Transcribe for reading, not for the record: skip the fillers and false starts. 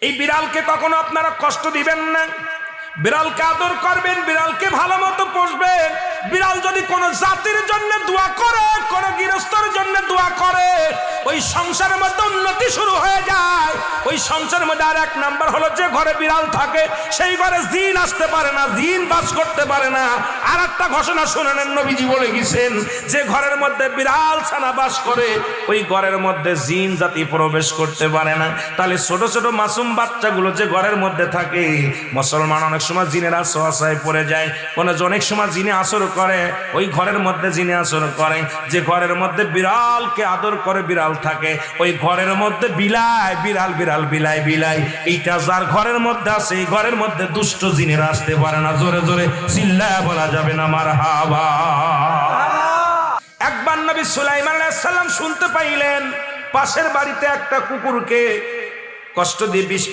এই বিড়ালকে কখনো আপনারা কষ্ট দিবেন না, বিড়ালকে আদর করবেন, বিড়ালকে ভালো মতো পুষবেন। বিড়াল যদি কোনো জাতির জন্য দোয়া করে, কোনো গৃহস্থর জন্য দোয়া করে, ওই সংসারের মধ্যে উন্নতি শুরু হয়ে যায়। ওই সংসারের মধ্যে আর এক নাম্বার হলো, যে ঘরে বিড়াল থাকে সেই ঘরে জিন আসতে পারে না, জিন বাস করতে পারে না। আর একটা ঘোষণা শুনেন, নবীজি বলে গেছেন, যে ঘরের মধ্যে বিড়াল ছানা বাস করে ওই ঘরের মধ্যে জিন জাতি প্রবেশ করতে পারে না। তাহলে ছোট ছোট মাসুম বাচ্চাগুলো যে ঘরের মধ্যে থাকে, মুসলমান অনেক সময় জিনের আশ্রয় পড়ে যায়, অনেক সময় জিনে আসর করে, ওই ঘরের মধ্যে জিনে আসর করে। যে ঘরের মধ্যে বিড়ালকে আদর করে বিড়াল থাকে, ওই ঘরের মধ্যে বিলাই বিড়াল বিড়াল বিলাই বিলাই, এইটা যার ঘরের মধ্যে আছে এই ঘরের মধ্যে দুষ্ট জিনেরা আসতে পারে না। জোরে জোরে চিল্লায়া বলা যাবে না মারহাবা। একবার নবী সুলাইমান আলাইহিস সালাম শুনতে পাইলেন পাশের বাড়িতে একটা কুকুরকে কষ্ট দিয়ে বিষ